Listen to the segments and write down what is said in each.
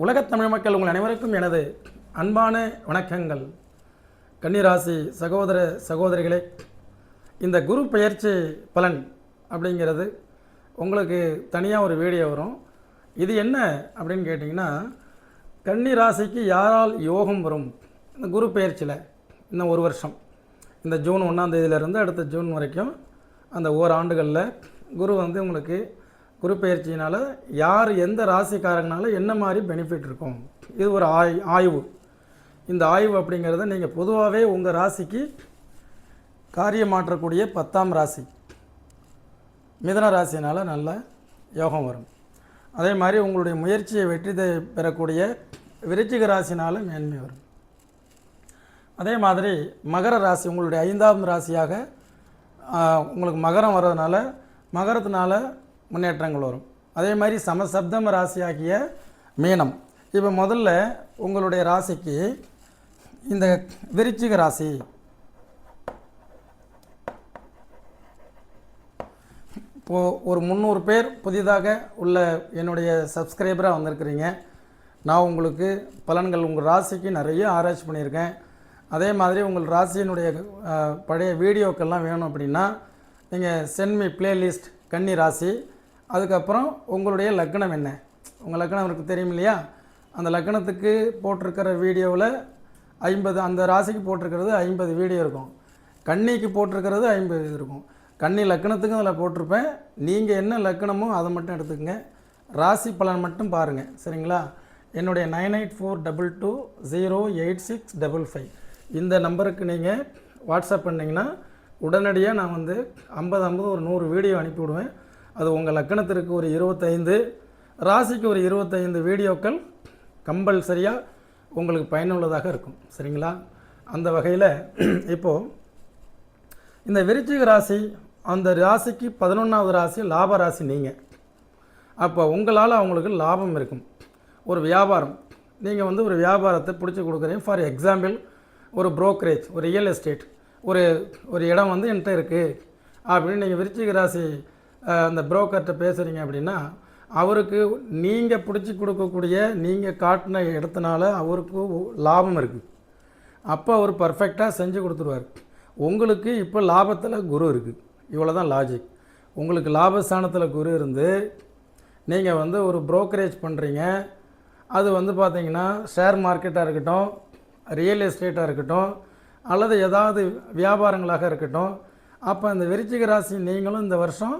உலகத் தமிழ் மக்கள் உங்கள் அனைவருக்கும் எனது அன்பான வணக்கங்கள். கன்னிராசி சகோதர சகோதரிகளே, இந்த குரு பெயர்ச்சி பலன் அப்படிங்கிறது உங்களுக்கு தனியாக ஒரு வீடியோ வரும். இது என்ன அப்படின்னு கேட்டிங்கன்னா, கன்னிராசிக்கு யாரால் யோகம் வரும் இந்த குரு பெயர்ச்சியில் இன்னும் ஒரு வருஷம், இந்த ஜூன் 1ஆம் தேதியிலேருந்து அடுத்த ஜூன் வரைக்கும் அந்த ஓராண்டுகளில் குரு உங்களுக்கு குரு பெயர்ச்சியினால் யார் எந்த ராசிக்காரங்கனால என்ன மாதிரி பெனிஃபிட் இருக்கும், இது ஒரு ஆய்வு. இந்த ஆய்வு அப்படிங்கிறத நீங்கள் பொதுவாகவே உங்கள் ராசிக்கு காரியம் மாற்றக்கூடிய 10ஆம் ராசி மிதன ராசினால் நல்ல யோகம் வரும். அதே மாதிரி உங்களுடைய முயற்சியை வெற்றி பெறக்கூடிய விருச்சிக ராசினால் மேன்மை வரும். அதே மாதிரி மகர ராசி உங்களுடைய 5ஆம் ராசியாக உங்களுக்கு மகரம் வர்றதுனால மகரத்தினால முன்னேற்றங்கள் வரும். அதே மாதிரி சமசப்தம ராசியாகிய மீனம். இப்போ முதல்ல உங்களுடைய ராசிக்கு இந்த விருச்சிக ராசி, இப்போது ஒரு 300 பேர் புதிதாக உள்ள என்னுடைய சப்ஸ்கிரைபராக வந்திருக்கிறீங்க. நான் உங்களுக்கு பலன்கள் உங்கள் ராசிக்கு நிறைய ஆராய்ச்சி பண்ணியிருக்கேன். அதே மாதிரி உங்கள் ராசியினுடைய பழைய வீடியோக்கெல்லாம் வேணும் அப்படின்னா நீங்கள் சென்மி பிளேலிஸ்ட் கன்னி ராசி, அதுக்கப்புறம் உங்களுடைய லக்னம் என்ன, உங்கள் லக்னம் எனக்கு தெரியும் இல்லையா, அந்த லக்னத்துக்கு போட்டிருக்கிற வீடியோவில் 50, அந்த ராசிக்கு போட்டிருக்கிறது 50 வீடியோ இருக்கும், கன்னிக்கு போட்டிருக்கிறது 50 இருக்கும். கன்னி லக்னத்துக்கும் அதில் போட்டிருப்பேன். நீங்கள் என்ன லக்னமோ அதை மட்டும் எடுத்துக்கங்க, ராசி பலன் மட்டும் பாருங்கள், சரிங்களா? என்னுடைய 9842208655 இந்த நம்பருக்கு நீங்கள் வாட்ஸ்அப் பண்ணிங்கன்னா உடனடியாக நான் 50 ஒரு 100 வீடியோ அனுப்பிவிடுவேன். அது உங்கள் லக்கணத்திற்கு ஒரு 25, ராசிக்கு ஒரு 25 வீடியோக்கள் கம்பல்சரியாக உங்களுக்கு பயனுள்ளதாக இருக்கும், சரிங்களா? அந்த வகையில் இப்போது இந்த விருச்சிக ராசி, அந்த ராசிக்கு 11ஆவது ராசி லாப ராசி நீங்கள். அப்போ உங்களால் அவங்களுக்கு லாபம் இருக்கும். ஒரு வியாபாரம், நீங்கள் ஒரு வியாபாரத்தை பிடிச்சி கொடுக்குறீங்க. ஃபார் எக்ஸாம்பிள், ஒரு புரோக்கரேஜ், ஒரு ரியல் எஸ்டேட், ஒரு இடம் என்கிட்ட இருக்குது அப்படின்னு நீங்கள் விருச்சிக ராசி அந்த புரோக்கர்கிட்ட பேசுகிறீங்க அப்படின்னா, அவருக்கு நீங்கள் பிடிச்சி கொடுக்கக்கூடிய நீங்கள் காட்டின இடத்துனால அவருக்கு லாபம் இருக்குது. அப்போ அவர் பர்ஃபெக்டாக செஞ்சு கொடுத்துருவார். உங்களுக்கு இப்போ லாபத்தில் குரு இருக்குது. இவ்வளோ தான் லாஜிக். உங்களுக்கு லாபஸ்தானத்தில் குரு இருந்து நீங்கள் ஒரு புரோக்கரேஜ் பண்ணுறீங்க. அது பார்த்தீங்கன்னா ஷேர் மார்க்கெட்டாக இருக்கட்டும், ரியல் எஸ்டேட்டாக இருக்கட்டும், அல்லது ஏதாவது வியாபாரங்களாக இருக்கட்டும். அப்போ இந்த விருச்சிக ராசி நீங்களும் இந்த வருஷம்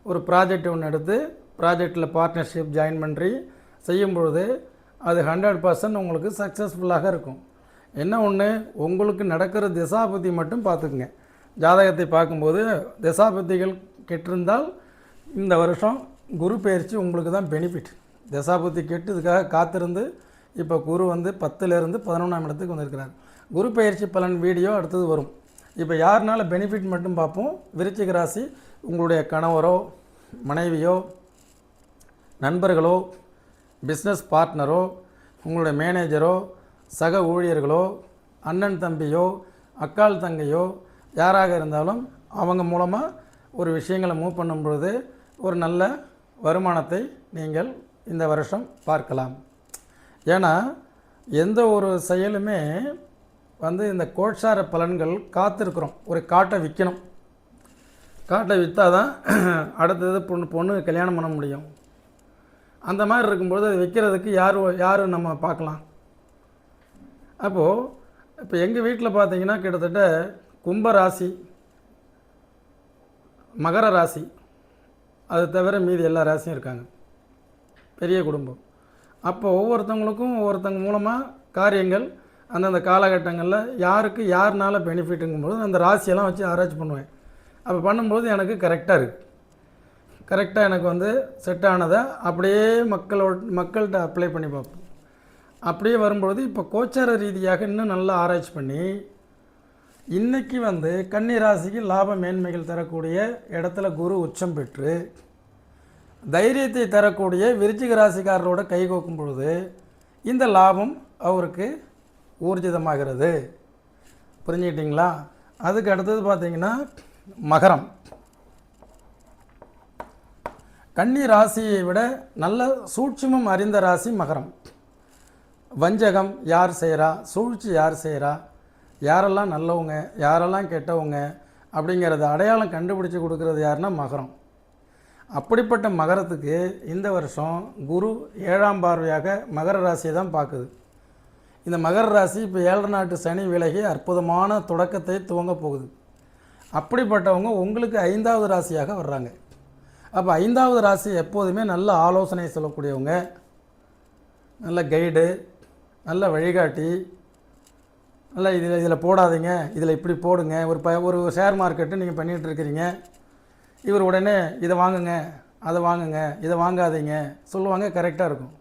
ஒரு ப்ராஜெக்ட் ஒன்று எடுத்து ப்ராஜெக்டில் பார்ட்னர்ஷிப் ஜாயின் பண்ணி செய்யும்பொழுது அது 100% உங்களுக்கு சக்ஸஸ்ஃபுல்லாக இருக்கும். என்ன ஒன்று, உங்களுக்கு நடக்கிற திசாபுத்தி மட்டும் பார்த்துக்குங்க. ஜாதகத்தை பார்க்கும்போது திசாபுத்திகள் கெட்டிருந்தால் இந்த வருஷம் குரு பயிற்சி உங்களுக்கு தான் பெனிஃபிட். திசாபுத்தி கெட்டதுக்காக காத்திருந்து இப்போ குரு 10லேருந்து 11ஆம் இடத்துக்கு வந்திருக்கிறார். குரு பயிற்சி பலன் வீடியோ அடுத்தது வரும். இப்போ யாருனால பெனிஃபிட் மட்டும் பார்ப்போம். விருச்சிக ராசி உங்களுடைய கணவரோ மனைவியோ நண்பர்களோ பிஸ்னஸ் பார்ட்னரோ உங்களுடைய மேனேஜரோ சக ஊழியர்களோ அண்ணன் தம்பியோ அக்காள் தங்கையோ யாராக இருந்தாலும் அவங்க மூலமாக ஒரு விஷயங்களை மூவ் பண்ணும்பொழுது ஒரு நல்ல வருமானத்தை நீங்கள் இந்த வருஷம் பார்க்கலாம். ஏன்னா எந்த ஒரு செயலுமே இந்த கோட்சார பலன்கள் காத்திருக்கிறோம். ஒரு காட்டை விற்கணும், காட்டை விற்றா தான் அடுத்தது பொண்ணு கல்யாணம் பண்ண முடியும். அந்த மாதிரி இருக்கும்போது அது விற்கிறதுக்கு யார் நம்ம பார்க்கலாம். அப்போது இப்போ எங்கள் வீட்டில் பார்த்தீங்கன்னா கிட்டத்தட்ட கும்ப ராசி, மகர ராசி, அது தவிர மீதி எல்லா ராசியும் இருக்காங்க, பெரிய குடும்பம். அப்போ ஒவ்வொருத்தவங்க மூலமாக காரியங்கள் அந்தந்த காலகட்டங்களில் யாருனால பெனிஃபிட்டுங்கும்போது அந்த ராசியெல்லாம் வச்சு ஆராய்ச்சி பண்ணுவேன். அப்போ பண்ணும்போது எனக்கு கரெக்டாக இருக்குது. கரெக்டாக எனக்கு செட் ஆனதை அப்படியே மக்கள்கிட்ட அப்ளை பண்ணி பார்ப்போம். அப்படியே வரும்பொழுது இப்போ கோச்சார ரீதியாக இன்னும் நல்லா ஆராய்ச்சி பண்ணி இன்றைக்கி கன்னி ராசிக்கு லாப மேன்மைகள் தரக்கூடிய இடத்துல குரு உச்சம் பெற்று தைரியத்தை தரக்கூடிய விருச்சிக ராசிக்காரரோட கைகோக்கும் பொழுது இந்த லாபம் அவருக்கு ஊர்ஜிதமாகிறது. புரிஞ்சுக்கிட்டிங்களா? அதுக்கு அடுத்தது பார்த்திங்கன்னா மகரம். கன்னி ராசியை விட நல்ல சூட்சுமம் அறிந்த ராசி மகரம். வஞ்சகம் யார் செய்கிறா, சூழ்ச்சி யார் செய்கிறா, யாரெல்லாம் நல்லவங்க யாரெல்லாம் கெட்டவங்க அப்படிங்கிறத அடையாளம் கண்டுபிடிச்சி கொடுக்குறது யாருன்னா மகரம். அப்படிப்பட்ட மகரத்துக்கு இந்த வருஷம் குரு 7ஆம் பார்வையாக மகர ராசியை தான் பார்க்குது. இந்த மகர ராசி இப்போ 7 நாட்டு சனி விலகி அற்புதமான தொடக்கத்தை துவங்க போகுது. அப்படிப்பட்டவங்க உங்களுக்கு 5வது ராசியாக வர்றாங்க. அப்போ 5வது ராசி எப்போதுமே நல்ல ஆலோசனை சொல்லக்கூடியவங்க, நல்ல கைடு, நல்ல வழிகாட்டி, நல்ல இதில் போடாதீங்க, இதில் இப்படி போடுங்க. ஒரு ஷேர் மார்க்கெட்டு நீங்கள் பண்ணிகிட்டு இருக்கிறீங்க, இவர் உடனே இதை வாங்குங்க, அதை வாங்குங்க, இதை வாங்காதீங்க சொல்லுவாங்க. கரெக்டாக இருக்கும்.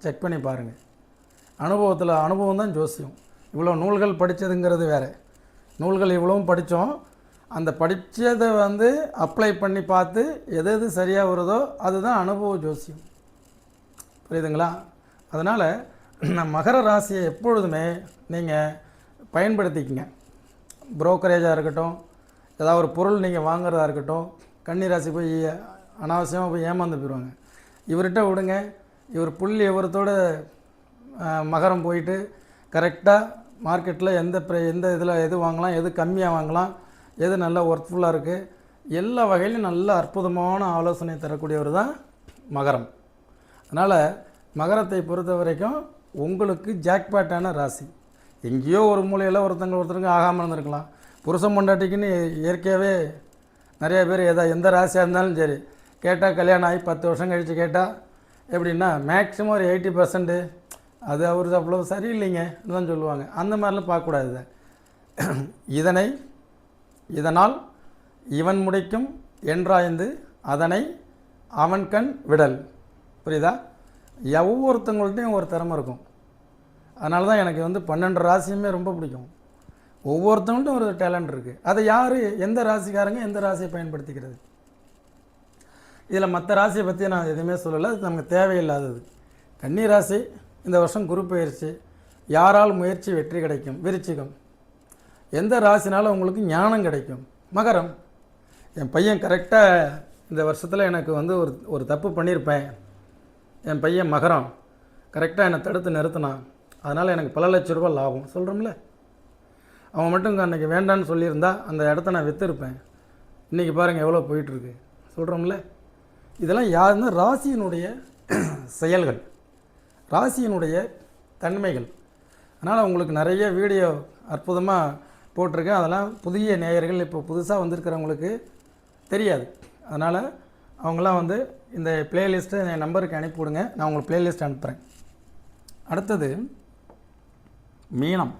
செக் பண்ணி பாருங்கள். அனுபவம் தான் ஜோசியம். இவ்வளோ நூல்கள் படித்ததுங்கிறது வேறு. நூல்கள் இவ்வளவும் படித்தோம், அந்த படித்ததை அப்ளை பண்ணி பார்த்து எது எது சரியாக வருதோ அதுதான் அனுபவ ஜோசியம். புரியுதுங்களா? அதனால் மகர ராசியை எப்பொழுதுமே நீங்கள் பயன்படுத்திக்கங்க. புரோக்கரேஜாக இருக்கட்டும், ஏதாவது ஒரு பொருள் நீங்கள் வாங்குறதா இருக்கட்டும். கன்னி ராசி போய் அனாவசியமாக போய் ஏமாந்து போயிடுவாங்க. இவர்கிட்ட விடுங்க, இவர் புள்ளி விவரத்தோடு மகரம் போயிட்டு கரெக்டாக மார்க்கெட்டில் எந்த இதில் எது வாங்கலாம், எது கம்மியாக வாங்கலாம், எது நல்லா ஒர்த்ஃபுல்லாக இருக்குது, எல்லா வகையிலும் நல்ல அற்புதமான ஆலோசனை தரக்கூடியவர் தான் மகரம். அதனால் மகரத்தை பொறுத்த வரைக்கும் உங்களுக்கு ஜாக்பாட்டான ராசி. எங்கேயோ ஒரு மூலையில் ஒருத்தருக்கு ஆகாமல் இருந்திருக்கலாம். புருஷன் பொண்டாட்டிக்குன்னு இயற்கையாகவே நிறைய பேர் எந்த ராசியாக இருந்தாலும் சரி கேட்டால், கல்யாணம் ஆகி 10 வருஷம் கழித்து கேட்டால் எப்படின்னா மேக்ஸிமம் ஒரு 80% அது அவர் அவ்வளோ சரியில்லைங்க தான் சொல்லுவாங்க. அந்த மாதிரிலாம் பார்க்கக்கூடாது. இதனால் இவன் முடிக்கும் என்றாய்ந்து அதனை அவன் கண் விடல். புரியுதா? ஒவ்வொருத்தவங்கள்ட்டையும் ஒரு திறமை இருக்கும். அதனால தான் எனக்கு 12 ராசியுமே ரொம்ப பிடிக்கும். ஒவ்வொருத்தவங்கள்ட்டும் ஒரு டேலண்ட் இருக்குது. அதை யார், எந்த ராசிக்காரங்க எந்த ராசியை பயன்படுத்திக்கிறது. இதில் மற்ற ராசியை பற்றி நான் எதுவுமே சொல்லலை, அது நமக்கு தேவையில்லாதது. கன்னி ராசி இந்த வருஷம் குரு பயிற்சி, யாரால் முயற்சி வெற்றி கிடைக்கும். விருச்சிகம், எந்த ராசினாலும் உங்களுக்கு ஞானம் கிடைக்கும். மகரம், என் பையன் கரெக்டாக இந்த வருஷத்தில் எனக்கு ஒரு தப்பு பண்ணியிருப்பேன், என் பையன் மகரம் கரெக்டாக என்னை தடுத்து நிறுத்தினான், அதனால் எனக்கு பல லட்ச ரூபா லாபம் சொல்கிறோம்ல. அவன் மட்டும் அன்றைக்கி வேண்டான்னு சொல்லியிருந்தா அந்த இடத்த நான் விற்றுருப்பேன். இன்றைக்கி பாருங்கள் எவ்வளோ போயிட்டுருக்கு சொல்கிறோம்ல. இதெல்லாம் யாருன்னா ராசியினுடைய செயல்கள், ராசியினுடைய தன்மைகள். அதனால் உங்களுக்கு நிறைய வீடியோ அற்புதமாக போட்டிருக்கேன். அதெல்லாம் புதிய நேயர்கள் இப்போ புதுசாக வந்திருக்கிறவங்களுக்கு தெரியாது. அதனால் அவங்களாம் இந்த ப்ளேலிஸ்ட்டை என் நம்பருக்கு அனுப்பிவிடுங்க, நான் உங்களுக்கு ப்ளேலிஸ்ட் அனுப்புகிறேன். அடுத்தது மீனம்.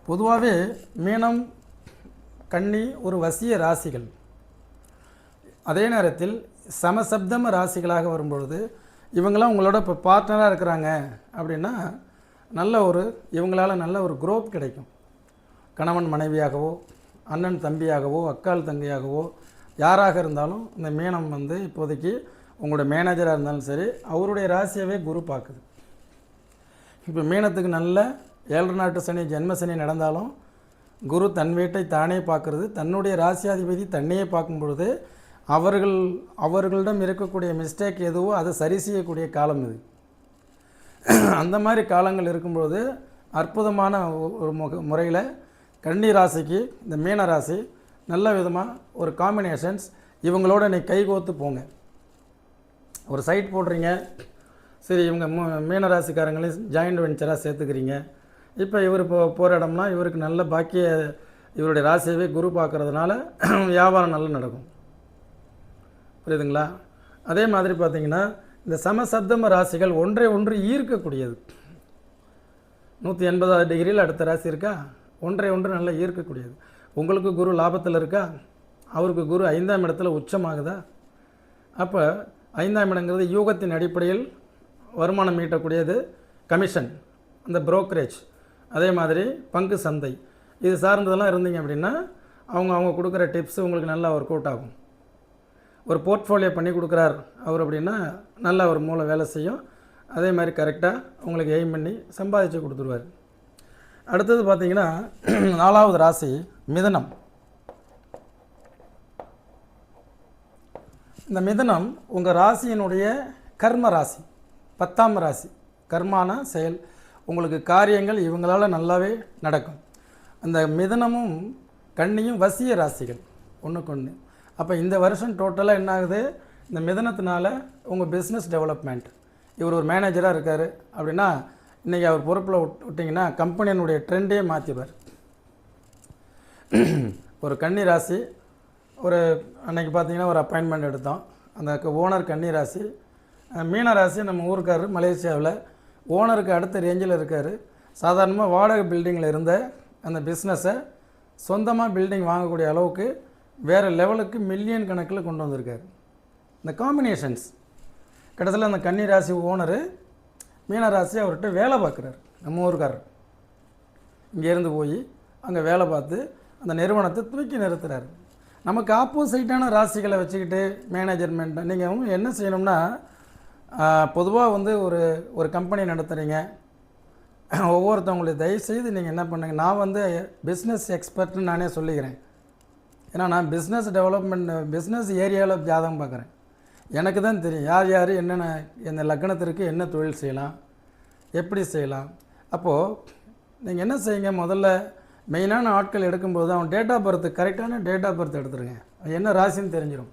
பொதுவாகவே மீனம், கன்னி ஒரு வசிய ராசிகள். அதே நேரத்தில் சமசப்தம ராசிகளாக வரும்பொழுது இவங்களாம் உங்களோட இப்போ பார்ட்னராக இருக்கிறாங்க அப்படின்னா இவங்களால் நல்ல ஒரு க்ரோத் கிடைக்கும். கணவன் மனைவியாகவோ, அண்ணன் தம்பியாகவோ, அக்கால் தங்கையாகவோ யாராக இருந்தாலும் இந்த மீனம் இப்போதைக்கு உங்களோட மேனேஜராக இருந்தாலும் சரி, அவருடைய ராசியவே குரு பார்க்குது. இப்போ மீனத்துக்கு நல்ல 7 நாட்டு சனி, ஜென்ம சனி நடந்தாலும் குரு தன் வீட்டை தானே பார்க்குறது, தன்னுடைய ராசியாதிபதி தன்னையே பார்க்கும் பொழுது அவர்களிடம் இருக்கக்கூடிய மிஸ்டேக் எதுவோ அதை சரி செய்யக்கூடிய காலம் இது. அந்த மாதிரி காலங்கள் இருக்கும்பொழுது அற்புதமான ஒரு முறையில் கன்னி ராசிக்கு இந்த மீன ராசி நல்ல விதமாக ஒரு காம்பினேஷன்ஸ் இவங்களோட நீ கைகோத்து போங்க. ஒரு சைட் போடுறீங்க, சரி இவங்க மீன ராசிக்காரங்களையும் ஜாயிண்ட் வெஞ்சராக சேர்த்துக்கிறீங்க. இப்போ இவர் போகிற இடம்னா இவருக்கு நல்ல பாக்கிய இவருடைய ராசியவே குரு பார்க்குறதுனால வியாபாரம் நல்லா நடக்கும். புரியுதுங்களா? அதே மாதிரி பார்த்திங்கன்னா இந்த சமசப்தம ராசிகள் ஒன்றை ஒன்று ஈர்க்கக்கூடியது. 180 டிகிரியில் அடுத்த ராசி இருக்கா, ஒன்றை ஒன்று நல்லா ஈர்க்கக்கூடியது. உங்களுக்கு குரு லாபத்தில் இருக்கா, அவருக்கு குரு 5ஆம் இடத்துல உச்சமாகுதா. அப்போ 5ஆம் இடங்கிறது யூகத்தின் அடிப்படையில் வருமானம் ஈட்டக்கூடியது. கமிஷன், அந்த புரோக்கரேஜ், அதே மாதிரி பங்கு சந்தை, இது சார்ந்ததெல்லாம் இருந்தீங்க அப்படின்னா அவங்க கொடுக்குற டிப்ஸு உங்களுக்கு நல்லா ஒர்க் அவுட் ஆகும். ஒரு போர்ட்ஃபோலியோ பண்ணி கொடுக்குறார் அவர் அப்படின்னா நல்லா ஒரு மூளை வேலை செய்யும். அதே மாதிரி கரெக்டாக உங்களுக்கு எய்ம் பண்ணி சம்பாதிச்சு கொடுத்துருவார். அடுத்தது பார்த்திங்கன்னா 4வது ராசி மிதுனம். இந்த மிதுனம் உங்கள் ராசியினுடைய கர்ம ராசி, 10ஆம் ராசி. கர்மான செயல். உங்களுக்கு காரியங்கள் இவங்களால் நல்லாவே நடக்கும். அந்த மிதுனமும் கன்னியும் வசிய ராசிகள் ஒன்றுக்கு ஒன்று. அப்போ இந்த வருஷம் டோட்டலாக என்ன ஆகுது, இந்த மிதனத்தினால உங்கள் பிஸ்னஸ் டெவலப்மெண்ட். இவர் ஒரு மேனேஜராக இருக்கார் அப்படின்னா இன்றைக்கி அவர் பொறுப்பில் விட்டிங்கன்னா கம்பெனியினுடைய ட்ரெண்டே மாற்றிடுவார். ஒரு கன்னி ராசி, ஒரு அன்றைக்கி பார்த்தீங்கன்னா ஒரு அப்பாயின்மெண்ட் எடுத்தோம். அந்த ஓனர் கன்னி ராசி, மீன ராசி நம்ம ஊருக்காரர் மலேசியாவில் ஓனருக்கு அடுத்த ரேஞ்சில் இருக்கார். சாதாரணமாக வாடகை பில்டிங்கில் இருந்த அந்த பிஸ்னஸை சொந்தமாக பில்டிங் வாங்கக்கூடிய அளவுக்கு வேறு லெவலுக்கு மில்லியன் கணக்கில் கொண்டு வந்திருக்காரு. இந்த காம்பினேஷன்ஸ் கிட்டத்தட்ட அந்த கன்னி ராசி ஓனரு மீனராசி அவர்கிட்ட வேலை பார்க்குறாரு. நம்ம ஊருக்காரர் இங்கேருந்து போய் அங்கே வேலை பார்த்து அந்த நிறுவனத்தை தூக்கி நிறுத்துறாரு. நமக்கு ஆப்போசிட்டான ராசிகளை வச்சுக்கிட்டு மேனேஜர்மெண்ட் நீங்கள் என்ன செய்யணும்னா, பொதுவாக வந்து ஒரு கம்பெனி நடத்துகிறீங்க, ஒவ்வொருத்தவங்களுடைய தயவுசெய்து நீங்கள் என்ன பண்ணுங்கள், நான் வந்து பிஸ்னஸ் எக்ஸ்பர்ட்னு நானே சொல்லிக்கிறேன். ஏன்னா நான் பிஸ்னஸ் டெவலப்மெண்ட் பிஸ்னஸ் ஏரியாவில் ஜாதகம் பார்க்குறேன். எனக்கு தான் தெரியும் யார் யார் என்னென்ன இந்த லக்னத்திற்கு என்ன தொழில் செய்யலாம், எப்படி செய்யலாம். அப்போது நீங்கள் என்ன செய்யுங்க, முதல்ல மெயினான ஆட்கள் எடுக்கும்போது அவன் டேட் ஆஃப் பர்த் கரெக்டான டேட் ஆஃப் பர்த் எடுத்துருங்க. என்ன ராசின்னு தெரிஞ்சிடும்.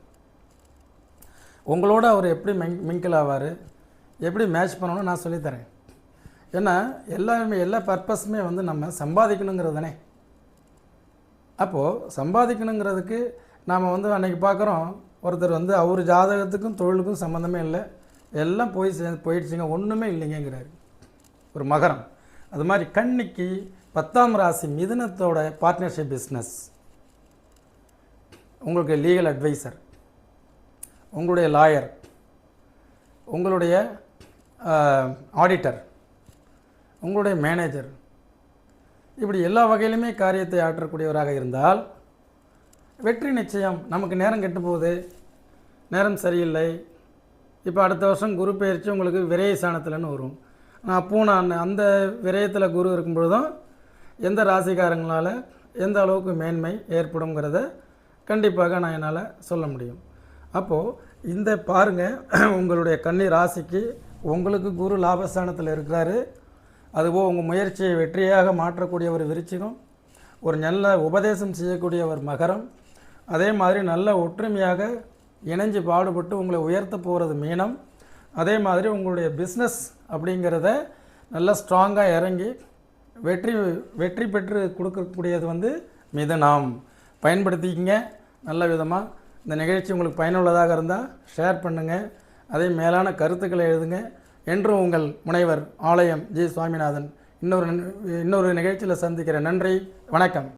உங்களோட அவர் எப்படி மிங்கிள் ஆவார், எப்படி மேட்ச் பண்ணணும்னு நான் சொல்லித்தரேன். ஏன்னா எல்லா பர்பஸுமே வந்து நம்ம சம்பாதிக்கணுங்கிறது தானே. அப்போது சம்பாதிக்கணுங்கிறதுக்கு நாம் வந்து அன்றைக்கி பார்க்குறோம், ஒருத்தர் வந்து அவர் ஜாதகத்துக்கும் தொழிலுக்கும் சம்மந்தமே இல்லை, எல்லாம் போயிடுச்சுங்க, ஒன்றுமே இல்லைங்கிறாரு ஒரு மகரம். அது மாதிரி கன்னிக்கு 10ஆம் ராசி மிதுனத்தோட பார்ட்னர்ஷிப் பிஸ்னஸ், உங்களுக்கு லீகல் அட்வைசர், உங்களுடைய லாயர், உங்களுடைய ஆடிட்டர், உங்களுடைய மேனேஜர், இப்படி எல்லா வகையிலுமே காரியத்தை ஆற்றக்கூடியவராக இருந்தால் வெற்றி நிச்சயம். நமக்கு நேரம் கெட்டு போகுது, நேரம் சரியில்லை. இப்போ அடுத்த வருஷம் குரு பயிற்சி உங்களுக்கு விரய சாணத்தில்னு வரும். அப்போது நான் அந்த விரயத்தில் குரு இருக்கும்பொழுதும் எந்த ராசிக்காரங்களால் எந்த அளவுக்கு மேன்மை ஏற்படுங்கிறத கண்டிப்பாக நான் என்னால் சொல்ல முடியும். அப்போது இந்த பாருங்கள், உங்களுடைய கன்னி ராசிக்கு உங்களுக்கு குரு லாபஸ்தானத்தில் இருக்கிறாரு. அதுபோல் உங்கள் முயற்சியை வெற்றியாக மாற்றக்கூடிய ஒரு விருச்சிகம், ஒரு நல்ல உபதேசம் செய்யக்கூடிய ஒரு மகரம், அதே மாதிரி நல்ல ஒற்றுமையாக இணைஞ்சு பாடுபட்டு உங்களை உயர்த்த போகிறது மீனம். அதே மாதிரி உங்களுடைய பிஸ்னஸ் அப்படிங்கிறத நல்லா ஸ்ட்ராங்காக இறங்கி வெற்றி பெற்று கொடுக்கக்கூடியது வந்து மிதுனம். பயன்படுத்திக்கிங்க நல்ல விதமாக. இந்த நிகழ்ச்சி உங்களுக்கு பயனுள்ளதாக இருந்தால் ஷேர் பண்ணுங்கள், அதே மேலான கருத்துக்களை எழுதுங்க. என்றும் உங்கள் முனைவர் ஆலயம் ஜி. சுவாமிநாதன். இன்னொரு நிகழ்ச்சியில் சந்திக்கிறேன். நன்றி, வணக்கம்.